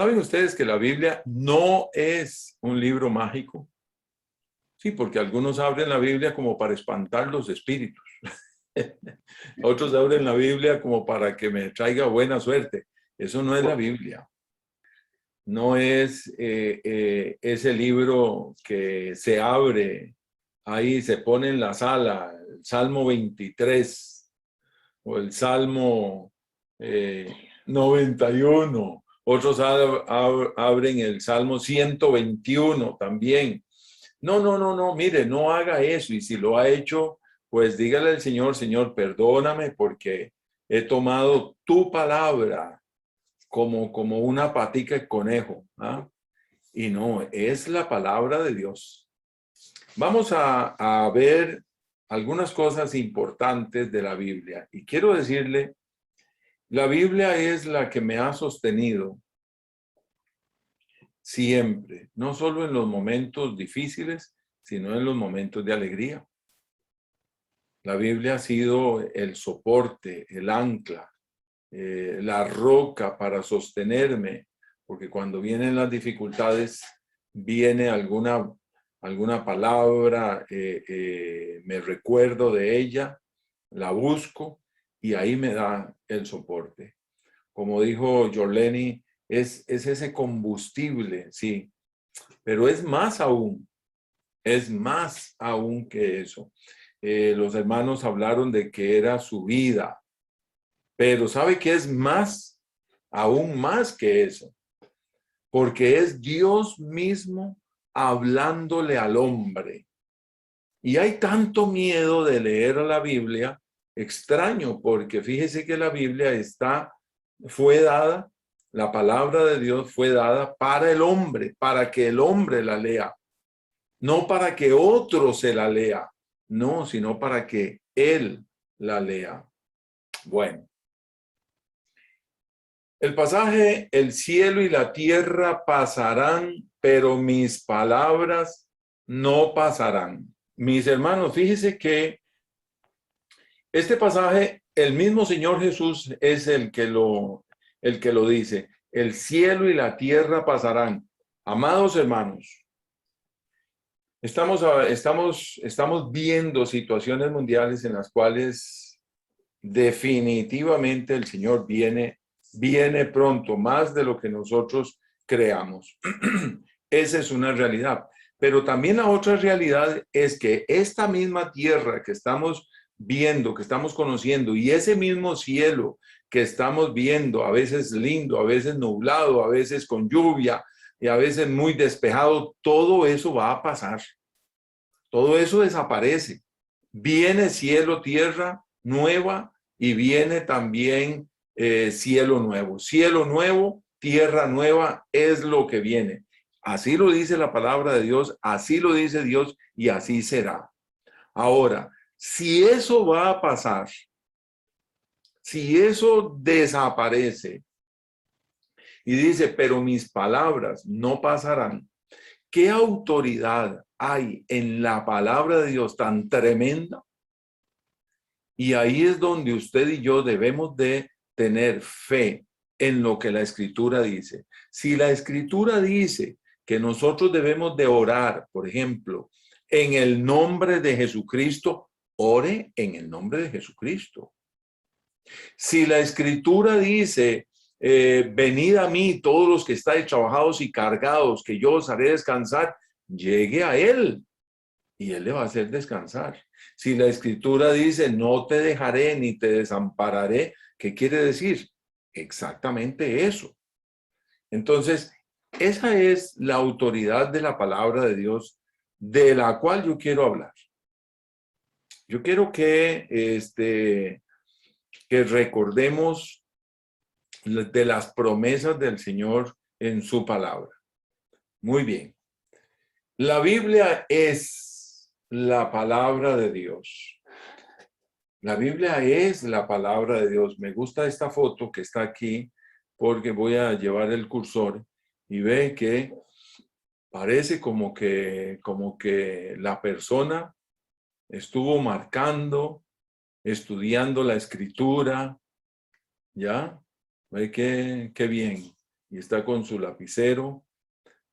¿Saben ustedes que la Biblia no es un libro mágico? Sí, porque algunos abren la Biblia como para espantar los espíritus. Otros abren la Biblia como para que me traiga buena suerte. Eso no es la Biblia. No es ese libro que se abre, ahí se pone en la sala, el Salmo 23 o el Salmo 91. Otros abren el Salmo 121 también. No, no, no, no, mire, no haga eso. Y si lo ha hecho, pues dígale al Señor, Señor, perdóname porque he tomado tu palabra como una patica de conejo. ¿Ah? Y no, es la palabra de Dios. Vamos a ver algunas cosas importantes de la Biblia. Y quiero decirle, la Biblia es la que me ha sostenido siempre, no solo en los momentos difíciles, sino en los momentos de alegría. La Biblia ha sido el soporte, el ancla, la roca para sostenerme, porque cuando vienen las dificultades, viene alguna palabra, me recuerdo de ella, la busco y ahí me da el soporte. Como dijo Jorleni, es ese combustible, sí, pero es más aún que eso. Los hermanos hablaron de que era su vida, pero ¿sabe qué es más? Aún más que eso, porque es Dios mismo hablándole al hombre. Y hay tanto miedo de leer la Biblia, extraño, porque fíjese que la Biblia fue dada, la palabra de Dios fue dada para el hombre, para que el hombre la lea, no para que otro se la lea, no, sino para que él la lea. Bueno. El pasaje, el cielo y la tierra pasarán, pero mis palabras no pasarán. Mis hermanos, fíjese que este pasaje, el mismo Señor Jesús es el que lo dice. El cielo y la tierra pasarán. Amados hermanos, estamos viendo situaciones mundiales en las cuales definitivamente el Señor viene pronto, más de lo que nosotros creamos. Esa es una realidad. Pero también la otra realidad es que esta misma tierra que estamos viendo, que estamos conociendo, y ese mismo cielo que estamos viendo, a veces lindo, a veces nublado, a veces con lluvia y a veces muy despejado, todo eso va a pasar. Todo eso desaparece. Viene cielo, tierra nueva y viene también cielo nuevo. Cielo nuevo, tierra nueva es lo que viene. Así lo dice la palabra de Dios, así lo dice Dios y así será. Ahora, si eso va a pasar, si eso desaparece y dice, pero mis palabras no pasarán, ¿qué autoridad hay en la palabra de Dios tan tremenda? Y ahí es donde usted y yo debemos de tener fe en lo que la Escritura dice. Si la Escritura dice que nosotros debemos de orar, por ejemplo, en el nombre de Jesucristo, ore en el nombre de Jesucristo. Si la Escritura dice, venid a mí todos los que estáis trabajados y cargados, que yo os haré descansar, llegue a Él y Él le va a hacer descansar. Si la Escritura dice, no te dejaré ni te desampararé, ¿qué quiere decir? Exactamente eso. Entonces, esa es la autoridad de la palabra de Dios de la cual yo quiero hablar. Yo quiero que recordemos de las promesas del Señor en su palabra. Muy bien. La Biblia es la palabra de Dios. La Biblia es la palabra de Dios. Me gusta esta foto que está aquí porque voy a llevar el cursor y ve que parece como que la persona estuvo marcando, estudiando la escritura, ¿ya? Ve qué bien. y está con su lapicero.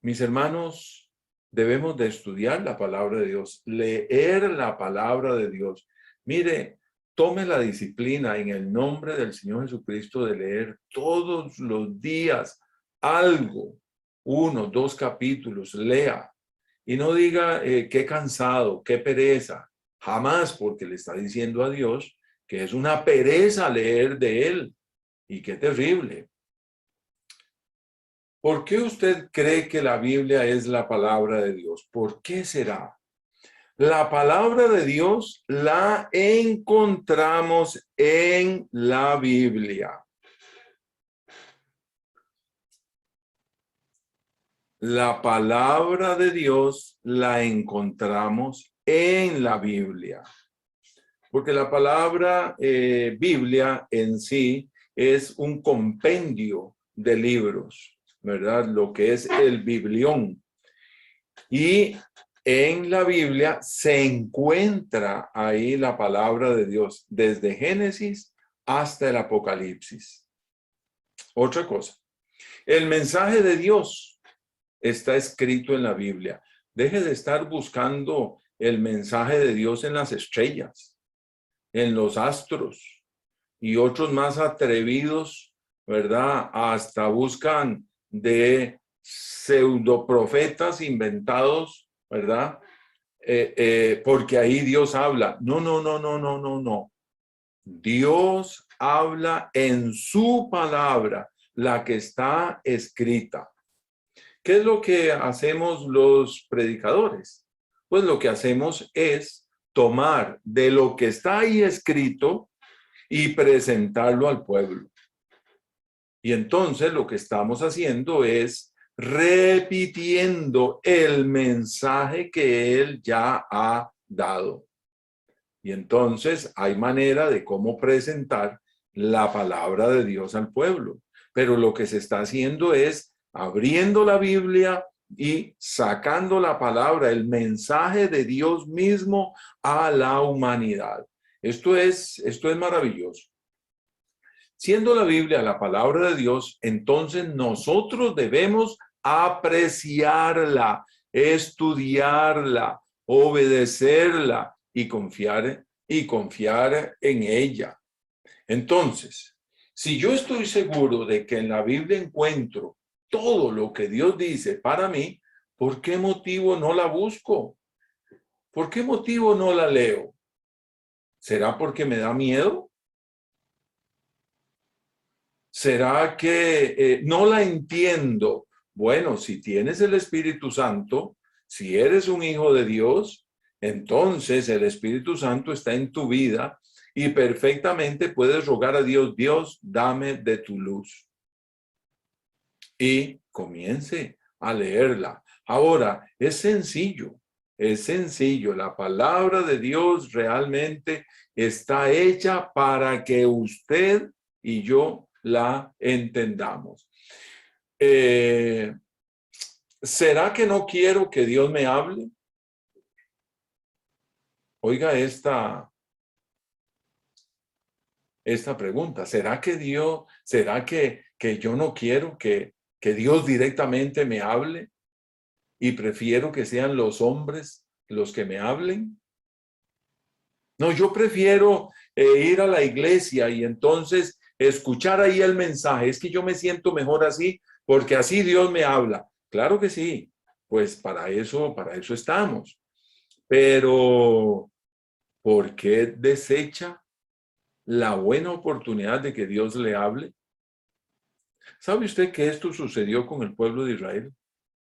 Mis hermanos, debemos de estudiar la palabra de Dios, leer la palabra de Dios. Mire, tome la disciplina en el nombre del Señor Jesucristo de leer todos los días algo, 1, 2 capítulos, lea. Y no diga qué cansado, qué pereza. Jamás, porque le está diciendo a Dios que es una pereza leer de él. Y qué terrible. ¿Por qué usted cree que la Biblia es la palabra de Dios? ¿Por qué será? La palabra de Dios la encontramos en la Biblia. La palabra de Dios la encontramos en la Biblia. Porque la palabra Biblia en sí es un compendio de libros, ¿verdad? Lo que es el biblión. Y en la Biblia se encuentra ahí la palabra de Dios, desde Génesis hasta el Apocalipsis. Otra cosa, el mensaje de Dios está escrito en la Biblia. Deje de estar buscando el mensaje de Dios en las estrellas, en los astros y otros más atrevidos, ¿verdad? Hasta buscan de pseudoprofetas inventados, ¿verdad? Porque ahí Dios habla. No, no, no, no, no, no, no. Dios habla en su palabra, la que está escrita. ¿Qué es lo que hacemos los predicadores? Pues lo que hacemos es tomar de lo que está ahí escrito y presentarlo al pueblo. Y entonces lo que estamos haciendo es repitiendo el mensaje que él ya ha dado. Y entonces hay manera de cómo presentar la palabra de Dios al pueblo. Pero lo que se está haciendo es abriendo la Biblia y sacando la palabra, el mensaje de Dios mismo a la humanidad. Esto es maravilloso. Siendo la Biblia la palabra de Dios, entonces nosotros debemos apreciarla, estudiarla, obedecerla y confiar en ella. Entonces, si yo estoy seguro de que en la Biblia encuentro todo lo que Dios dice para mí, ¿por qué motivo no la busco? ¿Por qué motivo no la leo? ¿Será porque me da miedo? ¿Será que no la entiendo? Bueno, si tienes el Espíritu Santo, si eres un hijo de Dios, entonces el Espíritu Santo está en tu vida y perfectamente puedes rogar a Dios, Dios, dame de tu luz. Y comience a leerla. Ahora, es sencillo. La palabra de Dios realmente está hecha para que usted y yo la entendamos. ¿Será que no quiero que Dios me hable? Oiga esta pregunta. ¿Será que yo no quiero que Dios directamente me hable y prefiero que sean los hombres los que me hablen? No, yo prefiero ir a la iglesia y entonces escuchar ahí el mensaje. Es que yo me siento mejor así porque así Dios me habla. Claro que sí, pues para eso estamos. Pero, ¿por qué desecha la buena oportunidad de que Dios le hable? ¿Sabe usted que esto sucedió con el pueblo de Israel?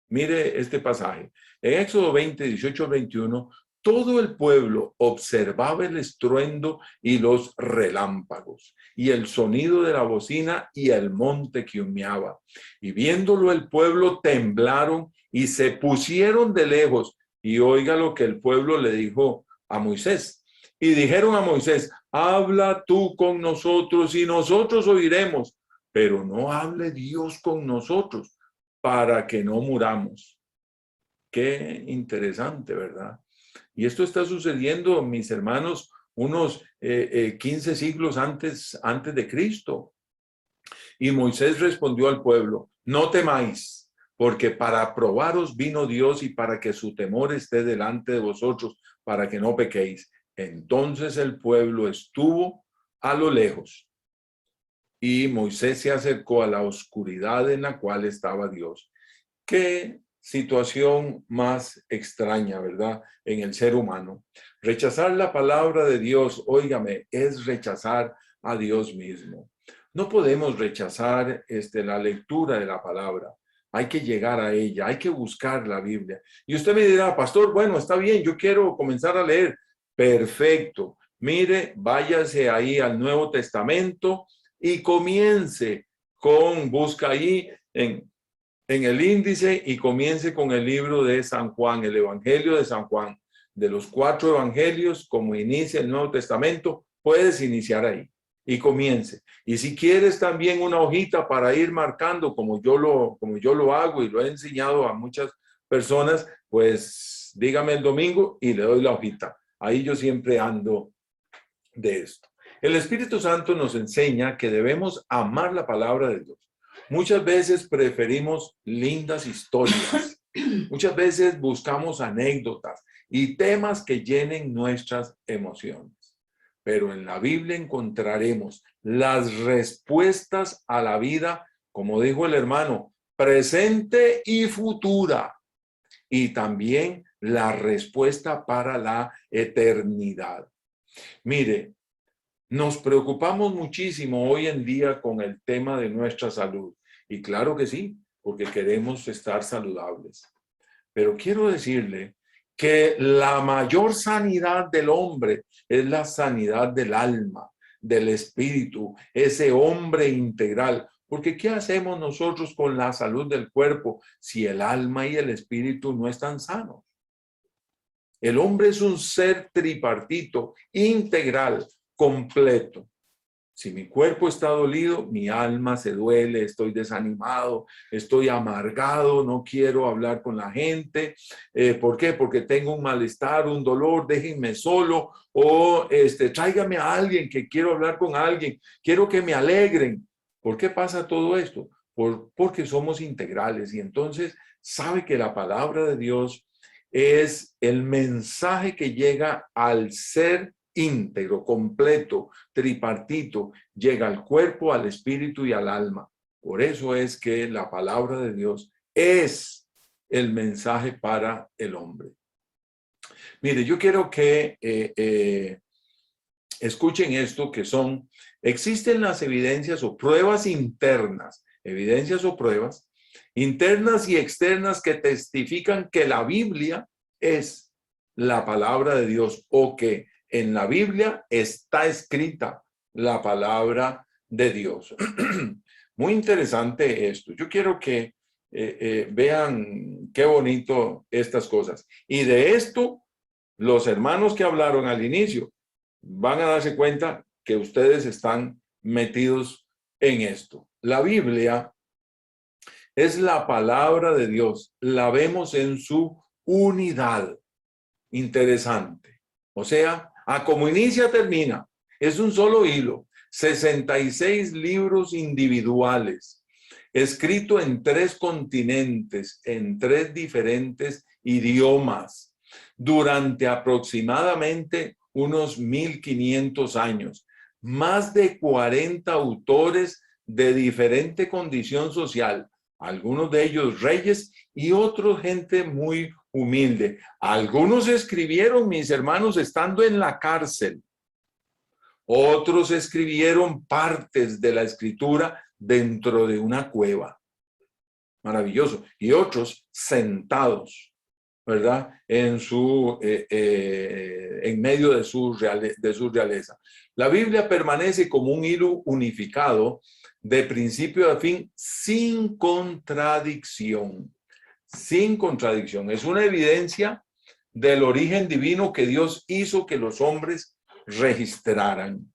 Mire este pasaje. En Éxodo 20, 18 al 21, todo el pueblo observaba el estruendo y los relámpagos, y el sonido de la bocina y el monte que humeaba. Y viéndolo el pueblo temblaron y se pusieron de lejos. Y oiga lo que el pueblo le dijo a Moisés. Y dijeron a Moisés, habla tú con nosotros y nosotros oiremos, pero no hable Dios con nosotros para que no muramos. Qué interesante, ¿verdad? Y esto está sucediendo, mis hermanos, unos 15 siglos antes de Cristo. Y Moisés respondió al pueblo, no temáis, porque para probaros vino Dios y para que su temor esté delante de vosotros, para que no pequéis. Entonces el pueblo estuvo a lo lejos y Moisés se acercó a la oscuridad en la cual estaba Dios. Qué situación más extraña, ¿verdad? En el ser humano. Rechazar la palabra de Dios, óigame, es rechazar a Dios mismo. No podemos rechazar la lectura de la palabra. Hay que llegar a ella, hay que buscar la Biblia. Y usted me dirá, pastor, bueno, está bien, yo quiero comenzar a leer. Perfecto. Mire, váyase ahí al Nuevo Testamento y comience busca ahí en el índice y comience con el libro de San Juan, el Evangelio de San Juan. De los 4 evangelios, como inicia el Nuevo Testamento, puedes iniciar ahí y comience. Y si quieres también una hojita para ir marcando, como yo lo hago y lo he enseñado a muchas personas, pues dígame el domingo y le doy la hojita. Ahí yo siempre ando de esto. El Espíritu Santo nos enseña que debemos amar la palabra de Dios. Muchas veces preferimos lindas historias. Muchas veces buscamos anécdotas y temas que llenen nuestras emociones. Pero en la Biblia encontraremos las respuestas a la vida, como dijo el hermano, presente y futura. Y también la respuesta para la eternidad. Mire, nos preocupamos muchísimo hoy en día con el tema de nuestra salud. Y claro que sí, porque queremos estar saludables. Pero quiero decirle que la mayor sanidad del hombre es la sanidad del alma, del espíritu, ese hombre integral. Porque ¿qué hacemos nosotros con la salud del cuerpo si el alma y el espíritu no están sanos? El hombre es un ser tripartito, integral, completo. Si mi cuerpo está dolido, mi alma se duele, estoy desanimado, estoy amargado, no quiero hablar con la gente. ¿Por qué? Porque tengo un malestar, un dolor, déjenme solo o tráigame a alguien que quiero hablar con alguien, quiero que me alegren. ¿Por qué pasa todo esto? Porque somos integrales y entonces sabe que la palabra de Dios es el mensaje que llega al ser íntegro, completo, tripartito, llega al cuerpo, al espíritu y al alma. Por eso es que la palabra de Dios es el mensaje para el hombre. Mire, yo quiero que escuchen esto que existen las evidencias o pruebas internas, evidencias o pruebas internas y externas que testifican que la Biblia es la palabra de Dios o que en la Biblia está escrita la palabra de Dios. Muy interesante esto. Yo quiero que vean qué bonito estas cosas. Y de esto, los hermanos que hablaron al inicio van a darse cuenta que ustedes están metidos en esto. La Biblia es la palabra de Dios. La vemos en su unidad. Interesante. O sea, a como inicia, termina. Es un solo hilo. 66 libros individuales, escrito en 3 continentes, en 3 diferentes idiomas, durante aproximadamente unos 1500 años. Más de 40 autores de diferente condición social, algunos de ellos reyes y otros gente muy humilde. Algunos escribieron, mis hermanos, estando en la cárcel. Otros escribieron partes de la escritura dentro de una cueva. Maravilloso. Y otros sentados, ¿verdad? En medio de su realeza. La Biblia permanece como un hilo unificado de principio a fin sin contradicción. Sin contradicción. Es una evidencia del origen divino que Dios hizo que los hombres registraran.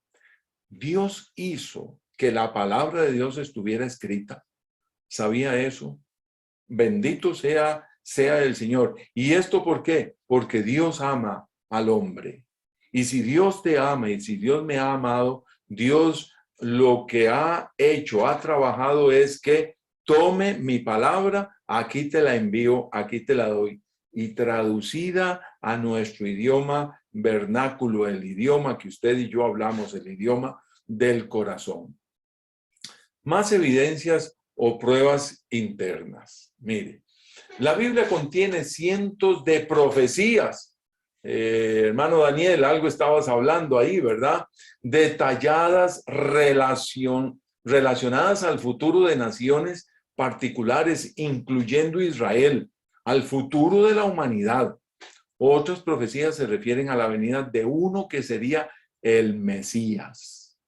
Dios hizo que la palabra de Dios estuviera escrita. ¿Sabía eso? Bendito sea el Señor. ¿Y esto por qué? Porque Dios ama al hombre. Y si Dios te ama y si Dios me ha amado, Dios lo que ha hecho, ha trabajado es que tome mi palabra, aquí te la envío, aquí te la doy. Y traducida a nuestro idioma vernáculo, el idioma que usted y yo hablamos, el idioma del corazón. Más evidencias o pruebas internas. Mire, la Biblia contiene cientos de profecías. Hermano Daniel, algo estabas hablando ahí, ¿verdad? Detalladas relacionadas al futuro de naciones particulares, incluyendo Israel, al futuro de la humanidad. Otras profecías se refieren a la venida de uno que sería el Mesías.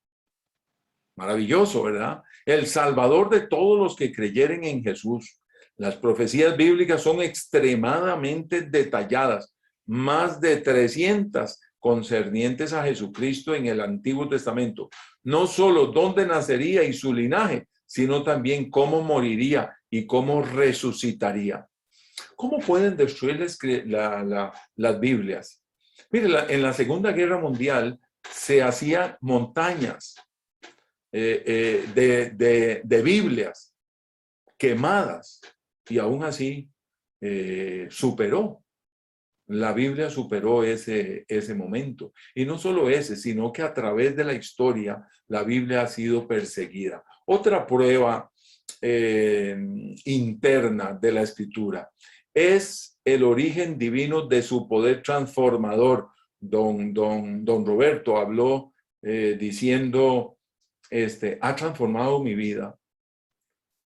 Maravilloso, ¿verdad? El Salvador de todos los que creyeren en Jesús. Las profecías bíblicas son extremadamente detalladas, más de 300 concernientes a Jesucristo en el Antiguo Testamento. No solo dónde nacería y su linaje, sino también cómo moriría y cómo resucitaría. ¿Cómo pueden destruir las Biblias? Mire, en la Segunda Guerra Mundial se hacían montañas de Biblias quemadas y aún así la Biblia superó ese momento. Y no solo ese, sino que a través de la historia la Biblia ha sido perseguida. Otra prueba interna de la Escritura es el origen divino de su poder transformador. Don Roberto habló diciendo, ha transformado mi vida,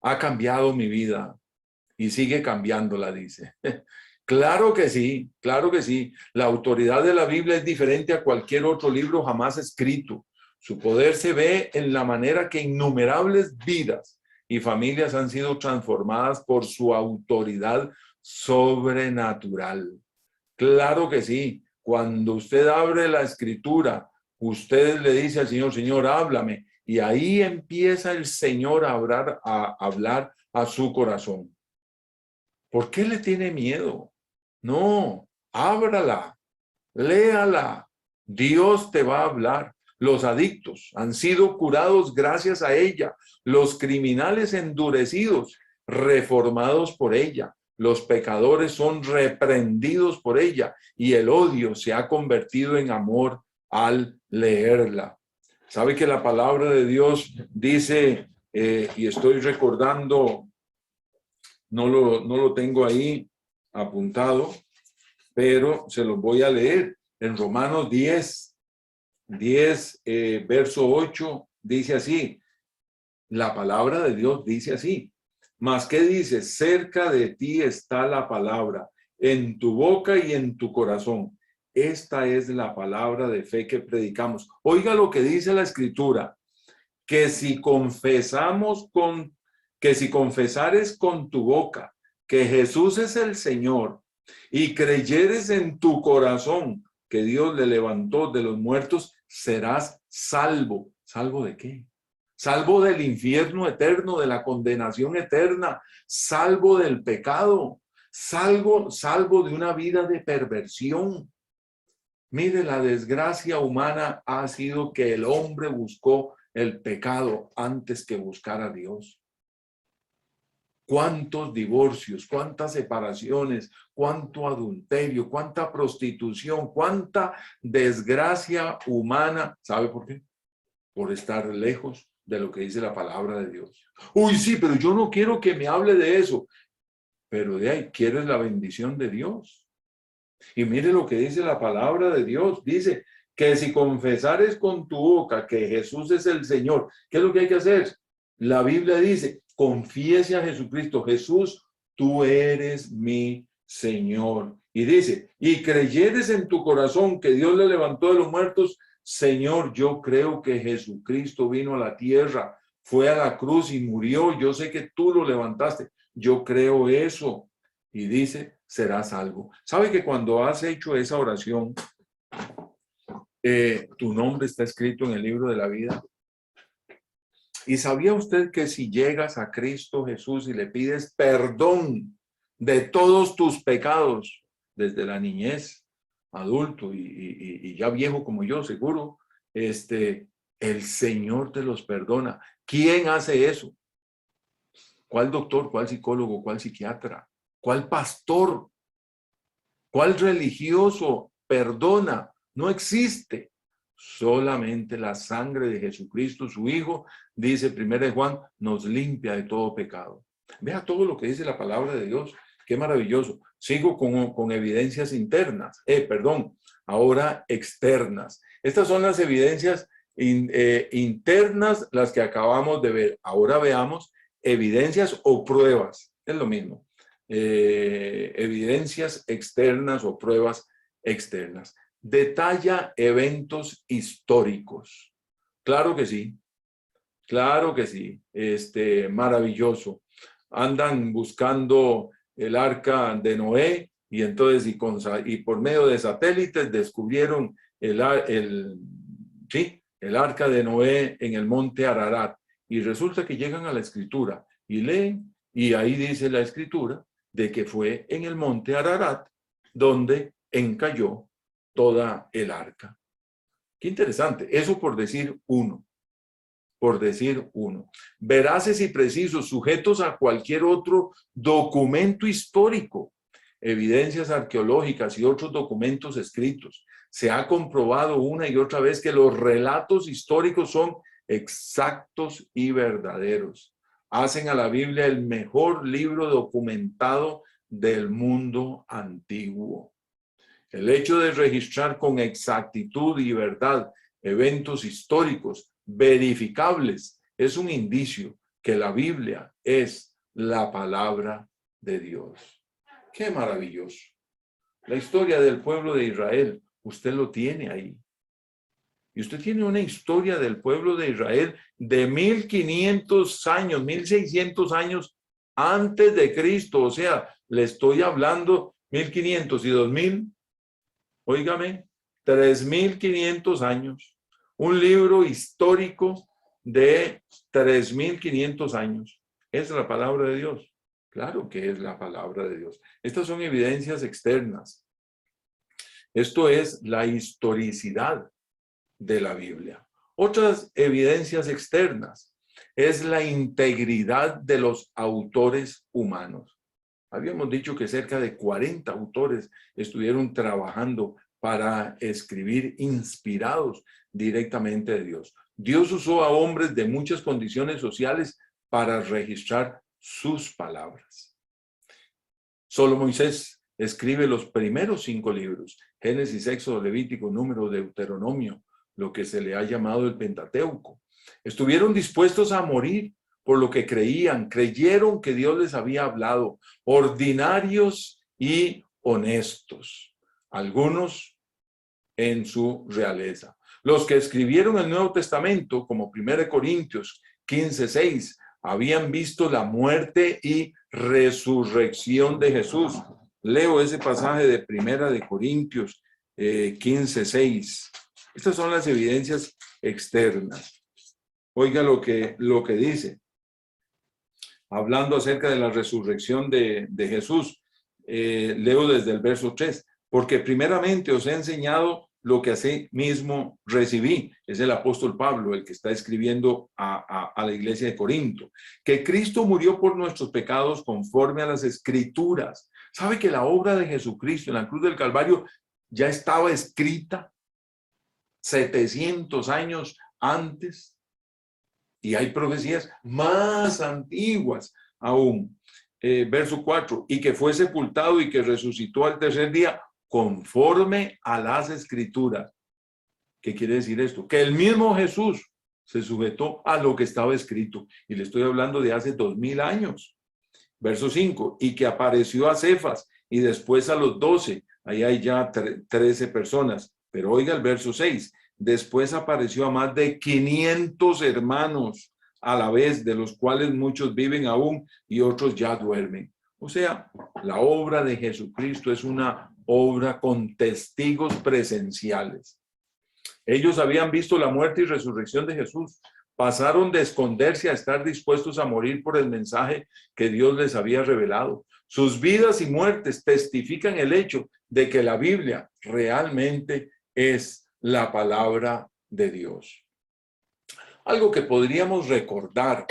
ha cambiado mi vida y sigue cambiándola, dice. Claro que sí, claro que sí. La autoridad de la Biblia es diferente a cualquier otro libro jamás escrito. Su poder se ve en la manera que innumerables vidas y familias han sido transformadas por su autoridad sobrenatural. Claro que sí. Cuando usted abre la Escritura, usted le dice al Señor, Señor, háblame. Y ahí empieza el Señor a hablar a su corazón. ¿Por qué le tiene miedo? No, ábrala, léala. Dios te va a hablar. Los adictos han sido curados gracias a ella. Los criminales endurecidos, reformados por ella. Los pecadores son reprendidos por ella y el odio se ha convertido en amor al leerla. ¿Sabe que la palabra de Dios dice, y estoy recordando, no lo tengo ahí apuntado, pero se los voy a leer. En Romanos 10, verso 8, dice así, la palabra de Dios dice así, ¿mas qué dice? Cerca de ti está la palabra, en tu boca y en tu corazón. Esta es la palabra de fe que predicamos. Oiga lo que dice la Escritura, que si confesares con tu boca que Jesús es el Señor y creyeres en tu corazón que Dios le levantó de los muertos, serás salvo. ¿Salvo de qué? Salvo del infierno eterno, de la condenación eterna, salvo del pecado, salvo de una vida de perversión. Mire, la desgracia humana ha sido que el hombre buscó el pecado antes que buscar a Dios. ¿Cuántos divorcios, cuántas separaciones, cuánto adulterio, cuánta prostitución, cuánta desgracia humana? ¿Sabe por qué? Por estar lejos de lo que dice la palabra de Dios. Uy, sí, pero yo no quiero que me hable de eso. Pero de ahí, ¿quieres la bendición de Dios? Y mire lo que dice la palabra de Dios. Dice que si confesares con tu boca que Jesús es el Señor, ¿qué es lo que hay que hacer? La Biblia dice, confiese a Jesucristo. Jesús, tú eres mi Señor. Y dice, y creyeres en tu corazón que Dios le levantó de los muertos, Señor, yo creo que Jesucristo vino a la tierra, fue a la cruz y murió. Yo sé que tú lo levantaste. Yo creo eso. Y dice, serás salvo. ¿Sabe que cuando has hecho esa oración, tu nombre está escrito en el libro de la vida? ¿Y sabía usted que si llegas a Cristo Jesús y le pides perdón de todos tus pecados, desde la niñez, adulto y ya viejo como yo, seguro, el Señor te los perdona? ¿Quién hace eso? ¿Cuál doctor? ¿Cuál psicólogo? ¿Cuál psiquiatra? ¿Cuál pastor? ¿Cuál religioso perdona? No existe. Solamente la sangre de Jesucristo, su Hijo, dice 1 Juan, nos limpia de todo pecado. Vea todo lo que dice la palabra de Dios. Qué maravilloso. Sigo con evidencias internas. Ahora externas. Estas son las evidencias internas, las que acabamos de ver. Ahora veamos evidencias o pruebas. Es lo mismo. Evidencias externas o pruebas externas. Detalla eventos históricos. Claro que sí. Claro que sí. Maravilloso. Andan buscando el arca de Noé y entonces y por medio de satélites descubrieron el arca de Noé en el monte Ararat. Y resulta que llegan a la escritura y leen, y ahí dice la escritura de que fue en el monte Ararat donde encalló toda el arca. Qué interesante. Eso por decir uno. Por decir uno. Veraces y precisos, sujetos a cualquier otro documento histórico, evidencias arqueológicas y otros documentos escritos. Se ha comprobado una y otra vez que los relatos históricos son exactos y verdaderos. Hacen a la Biblia el mejor libro documentado del mundo antiguo. El hecho de registrar con exactitud y verdad eventos históricos verificables es un indicio que la Biblia es la palabra de Dios. ¡Qué maravilloso! La historia del pueblo de Israel, usted lo tiene ahí. Y usted tiene una historia del pueblo de Israel de 1500 años, 1600 años antes de Cristo. O sea, le estoy hablando 1500 y 2000. Óigame, 3500 años. Un libro histórico de 3500 años. ¿Es la palabra de Dios? Claro que es la palabra de Dios. Estas son evidencias externas. Esto es la historicidad de la Biblia. Otras evidencias externas es la integridad de los autores humanos. Habíamos dicho que cerca de 40 autores estuvieron trabajando para escribir inspirados directamente de Dios. Dios usó a hombres de muchas condiciones sociales para registrar sus palabras. Solo Moisés escribe los primeros 5 libros, Génesis, Éxodo, Levítico, Número, Deuteronomio, lo que se le ha llamado el Pentateuco. Estuvieron dispuestos a morir por lo que creyeron que Dios les había hablado, ordinarios y honestos, algunos en su realeza. Los que escribieron el Nuevo Testamento, como 1 Corintios 15:6, habían visto la muerte y resurrección de Jesús. Leo ese pasaje de 1 Corintios 15:6. Estas son las evidencias externas. Oiga lo que dice. Hablando acerca de la resurrección de Jesús, leo desde el verso 3. Porque primeramente os he enseñado lo que así mismo recibí. Es el apóstol Pablo el que está escribiendo a la iglesia de Corinto. Que Cristo murió por nuestros pecados conforme a las Escrituras. ¿Sabe que la obra de Jesucristo en la cruz del Calvario ya estaba escrita 700 años antes? Y hay profecías más antiguas aún. Verso 4, y que fue sepultado y que resucitó al tercer día conforme a las Escrituras. ¿Qué quiere decir esto? Que el mismo Jesús se sujetó a lo que estaba escrito. Y le estoy hablando de hace 2000 años. Verso 5, y que apareció a Cefas y después a los 12. Ahí hay ya 13 personas. Pero oiga el verso 6. Después apareció a más de 500 hermanos a la vez, de los cuales muchos viven aún y otros ya duermen. O sea, la obra de Jesucristo es una obra con testigos presenciales. Ellos habían visto la muerte y resurrección de Jesús. Pasaron de esconderse a estar dispuestos a morir por el mensaje que Dios les había revelado. Sus vidas y muertes testifican el hecho de que la Biblia realmente es la palabra de Dios. Algo que podríamos recordar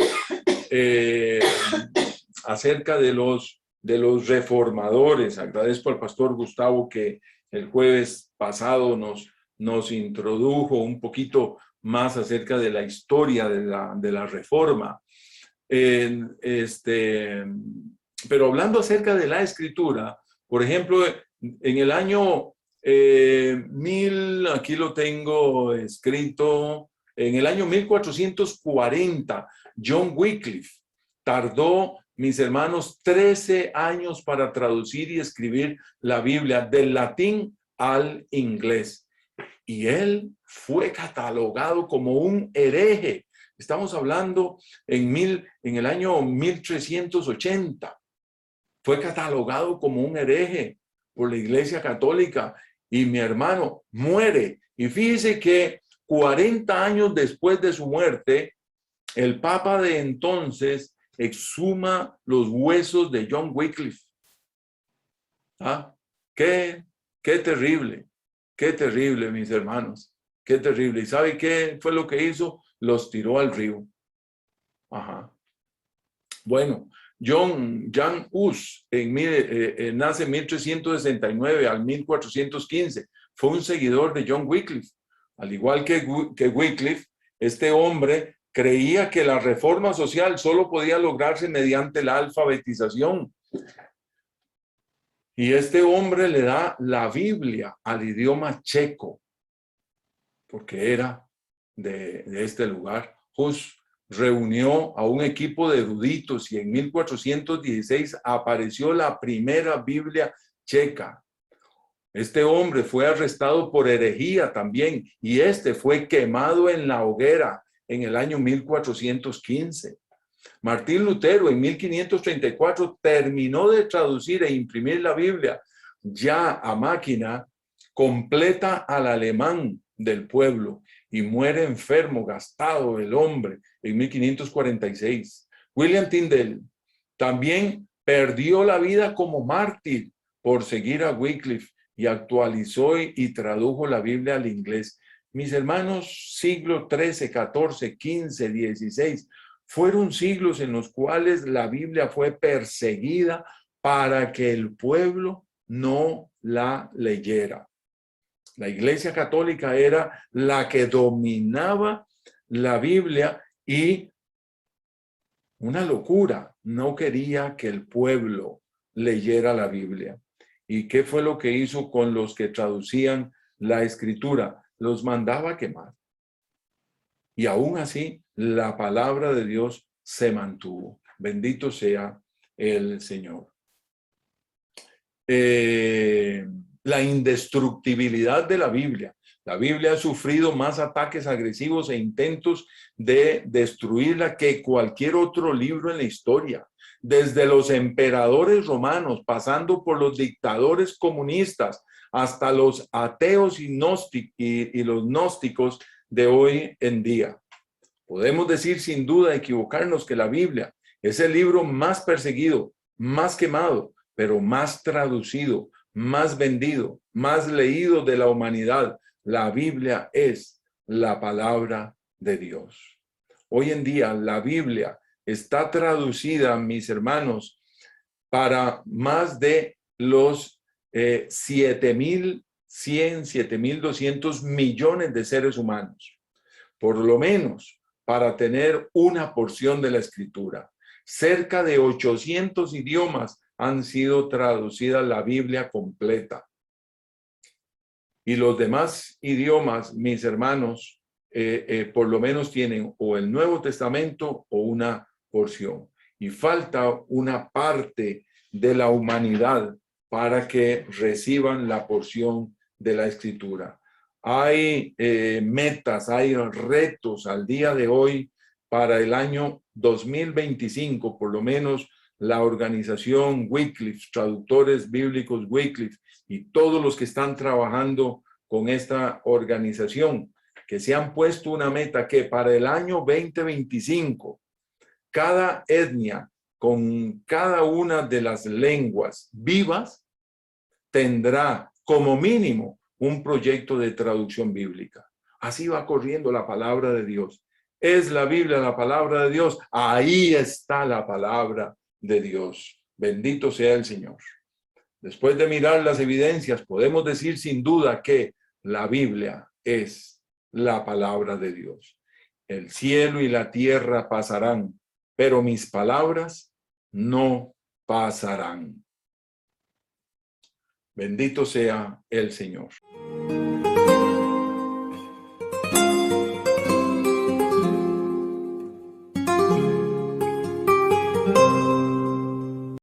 acerca de los reformadores. Agradezco al pastor Gustavo que el jueves pasado nos introdujo un poquito más acerca de la historia de la reforma. Pero hablando acerca de la escritura, por ejemplo, en el año aquí lo tengo escrito, en el año 1440, John Wycliffe tardó, mis hermanos, 13 años para traducir y escribir la Biblia del latín al inglés. Y él fue catalogado como un hereje. Estamos hablando en el año 1380. Fue catalogado como un hereje por la Iglesia Católica. Y mi hermano muere. Y fíjese que 40 años después de su muerte, el Papa de entonces exhuma los huesos de John Wycliffe. ¿Ah? Qué terrible, mis hermanos. Qué terrible. ¿Y sabe qué fue lo que hizo? Los tiró al río. Ajá. Bueno, Jan Hus nace en 1369 al 1415. Fue un seguidor de John Wycliffe. Al igual que Wycliffe, este hombre creía que la reforma social solo podía lograrse mediante la alfabetización. Y este hombre le da la Biblia al idioma checo, porque era de este lugar. Hus reunió a un equipo de eruditos y en 1416 apareció la primera Biblia checa. Este hombre fue arrestado por herejía también y fue quemado en la hoguera en el año 1415. Martín Lutero en 1534 terminó de traducir e imprimir la Biblia ya a máquina completa al alemán del pueblo y muere enfermo, gastado el hombre en 1546. William Tyndale también perdió la vida como mártir por seguir a Wycliffe y actualizó y tradujo la Biblia al inglés. Mis hermanos, siglo XIII, XIV, XV, XVI, fueron siglos en los cuales la Biblia fue perseguida para que el pueblo no la leyera. La Iglesia Católica era la que dominaba la Biblia y una locura, no quería que el pueblo leyera la Biblia. ¿Y qué fue lo que hizo con los que traducían la Escritura? Los mandaba a quemar. Y aún así, la palabra de Dios se mantuvo. Bendito sea el Señor. La indestructibilidad de la Biblia. La Biblia ha sufrido más ataques agresivos e intentos de destruirla que cualquier otro libro en la historia. Desde los emperadores romanos, pasando por los dictadores comunistas, hasta los ateos y los gnósticos de hoy en día. Podemos decir sin duda, equivocarnos, que la Biblia es el libro más perseguido, más quemado, pero más traducido, más vendido, más leído de la humanidad. La Biblia es la palabra de Dios. Hoy en día la Biblia está traducida, mis hermanos, para más de los 7.100, 7.200 millones de seres humanos. Por lo menos para tener una porción de la Escritura. Cerca de 800 idiomas han sido traducidas la Biblia completa. Y los demás idiomas, mis hermanos, por lo menos tienen o el Nuevo Testamento o una porción. Y falta una parte de la humanidad para que reciban la porción de la Escritura. Hay metas, hay retos al día de hoy para el año 2025, por lo menos la organización Wycliffe, traductores bíblicos Wycliffe y todos los que están trabajando con esta organización, que se han puesto una meta que para el año 2025, cada etnia con cada una de las lenguas vivas tendrá como mínimo un proyecto de traducción bíblica. Así va corriendo la palabra de Dios. ¿Es la Biblia la palabra de Dios? Ahí está la palabra de Dios. Bendito sea el Señor. Después de mirar las evidencias, podemos decir sin duda que la Biblia es la palabra de Dios. El cielo y la tierra pasarán, pero mis palabras no pasarán. Bendito sea el Señor.